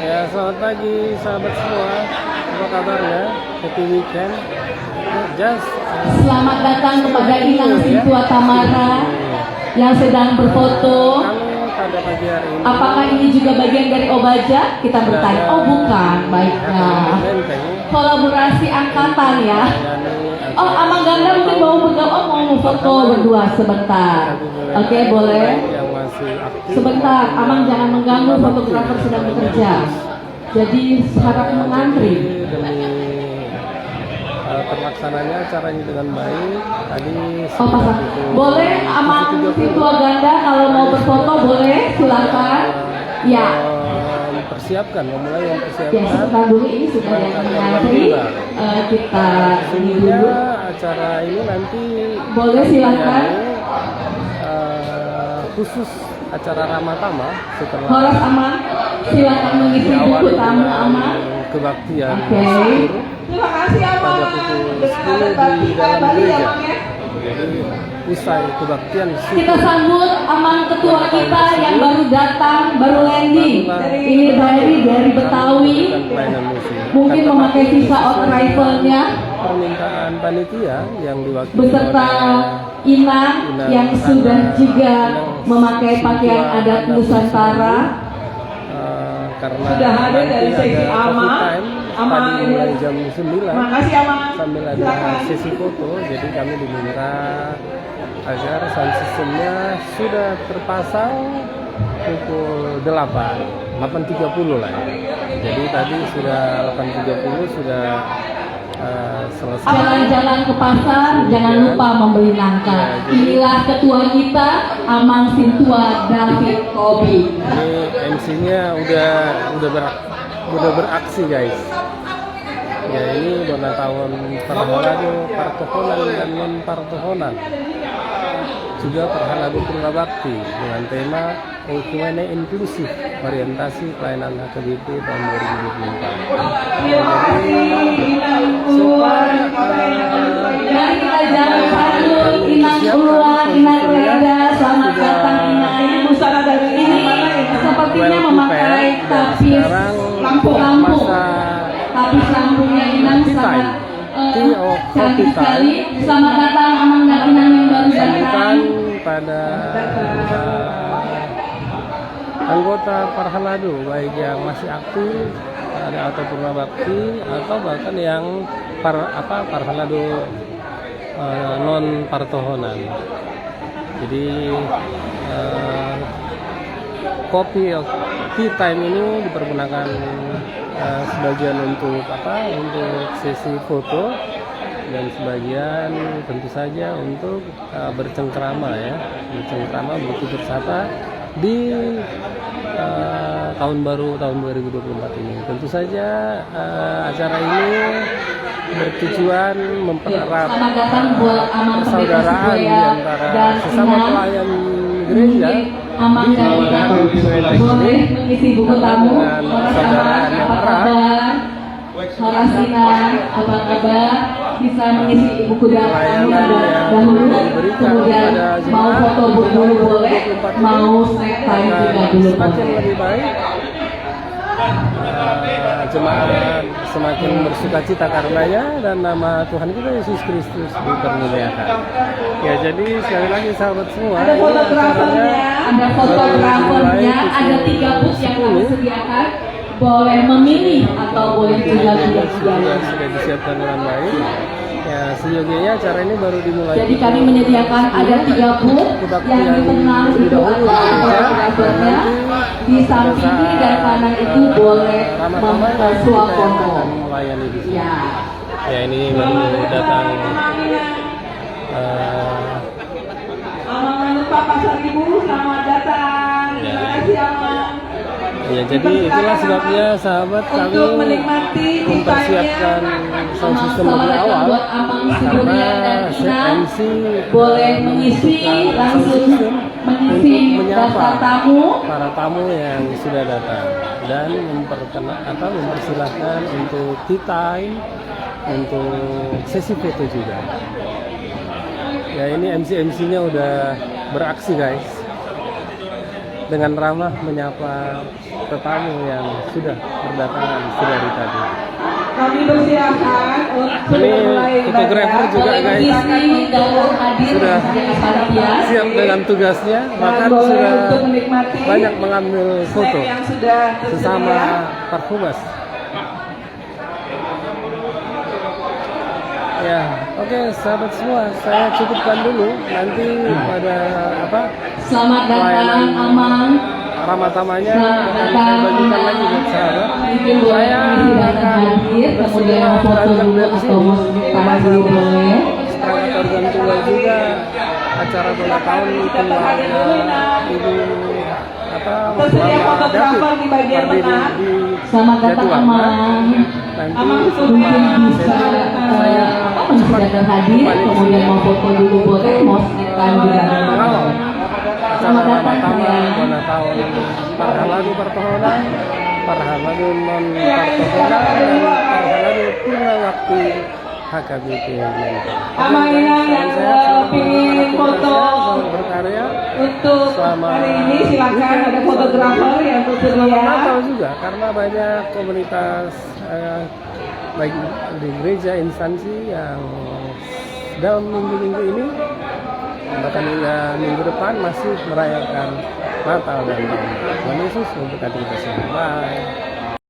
Ya, selamat pagi sahabat semua. Apa kabarnya? Happy weekend. Just Selamat datang kepada Inang Sintua Tamara yang sedang berfoto. kami pada pagi hari ini. Apakah ini juga bagian dari Obaja? Kita bertanya. Oh bukan, baiklah. Kolaborasi angkatan ya. Oh, Amang Ganda mungkin mau mau foto berdua sebentar. Oke, boleh. Yang masih aktif. Sebentar, Amang jangan mengganggu fotografer sedang bekerja. Jadi harap mengantri. Demi terlaksananya acara ini dengan baik. Tadi Oh, pasang. Boleh Amang Sintua Ganda kalau mau berfoto boleh, silakan. Ya. Mempersiapkan, memulai Ya, mempersiapkan. sebentar dulu ini sudah yang mengantri. Kita ini Sehingga dulu. acara ini nanti Boleh, silakan. Khusus acara Ramatama setelah Horas Amang, silakan mengisi buku tamu Amang. kebaktian Oke. syukur Terima kasih pada Amang pukul dengan 10 adat di Bali dalam Bali ya gereja. Bang ya. Jadi usai kebaktian Kita syukur sambut Amang ketua kita yang baru datang, baru landing. Ini dari Betawi. dan pelayanan musik. Mungkin Kata memakai Pak, visa sesuai arrival-nya permintaan panitia yang diwakili beserta oleh Inang yang sudah juga memakai pakaian adat Nusantara. karena Sudah hadir nanti dari sesi ada Ama. coffee time Ama tadi ini. mulai jam 9 Makasih Amang. sambil ada Silakan. sesi foto, jadi kami diminta agar sound systemnya sudah terpasang pukul 8.30 lah ya. Jadi tadi sudah 8.30 sudah selesai. Jalan-jalan ke pasar, jangan lupa membeli nangka. Inilah ketua kita, Amang Sintua David Kobi. Ini MC-nya udah beraksi guys. Ya ini dona tahun Parhalado Partohonan dan non Partohonan. Juga Parhalado Purna Bakti dengan tema Ekuene Inklusif Orientasi Pelayanan HKBP tahun 2024. Terima kasih Inang keluar Mari kita jalan satu, Inang keluar, Inang berada, selamat datang Inang. Ini busana dari Ini mana ya? sepertinya memakai tapis lampu, tapis lampunya Inang sangat cantik sekali. Selamat datang Amang dan Inang yang baru datang. Sambutan pada anggota Parhalado baik yang masih aktif ada atau Purna Bakti atau bahkan yang Parhalado non Partohonan. Jadi kopi tea time ini dipergunakan sebagian untuk sesi foto dan sebagian tentu saja untuk bercengkrama ya, bertutur sapa di tahun baru tahun 2024 ini. Tentu saja acara ini bertujuan mempererat Selamat datang buat Amang persaudaraan di antara sesama pelayan gereja Amang dan Inang boleh mengisi buku tamu. Horas Amang, apa kabar? Horas Inang, apa kabar? Bisa mengisi buku tamu dahulu, kemudian mau foto dulu boleh, mau snack time juga dulu semakin boleh. lebih baik. Jemaat semakin bersuka cita karenanya dan nama Tuhan kita Yesus Kristus dipermuliakan. Ya, jadi sekali lagi sahabat semua, Ada ini fotografernya. Ada fotografernya, ada 3 booth yang kami sediakan. Boleh memilih atau boleh juga tidak sudah disiapkan dengan baik. Ya, seyogianya acara ini baru dimulai. Jadi kami menyediakan ada 3 booth yang di tengah itu ada fotografernya. Di samping kiri dan kanan itu boleh mempersuap foto. Melayani di sini. Ya. Ya, ini baru datang. Amang Manupa Pasar Ibu, selamat datang. Terima kasih Amang. Ya, jadi itulah sebabnya sahabat kami Untuk menikmati mempersiapkan sound system lebih awal Buat Amang karena Siburian dan Inang MC boleh mengisi langsung mengisi daftar tamu. para tamu yang sudah datang dan mempersilahkan untuk tea time, untuk sesi foto juga. Ya, ini MC-MC-nya udah beraksi guys, dengan ramah menyapa tetamu yang sudah berdatangan dari tadi. Kami bersilakan untuk Ini mulai fotografer ibadah. juga guys sudah siap dengan tugasnya, bahkan Boleh sudah untuk menikmati banyak mengambil foto snack yang sudah sesama tersedia. parfumas. Ya, oke sahabat semua, saya cukupkan dulu. Nanti pada Selamat datang Amang. Rama-tamanya Selamat akan saya datang. bagikan lagi buat sahabat. Mungkin boleh Saya mengisi data hadir, kemudian mau foto dulu atau mau sebentar dulu boleh. Setelah organ tunggal juga acara ulang tahun keluarga ibu Tersedia Mama fotografer di bagian berdiri tengah. di Selamat datang Jatiwarna. Amang. Nanti Amang Mungkin bisa saya mengisi data hadir, kemudian mau foto dulu boleh, mau sebentar juga mengawal boleh. acara Selamat datang pertama ya. Bona tahun Parhaladu Partohonan, Parhaladu Non Partohonan, dan Parhaladu Purna Waktu HKBP. Amang Inang yang pingin foto berkarya untuk hari ini silakan ada fotografer yang tersedia. Natal juga karena banyak komunitas baik di gereja instansi yang dalam minggu-minggu ini bahkan hingga minggu depan masih merayakan Natal dan Tahun Yesus untuk kita semua. Bye.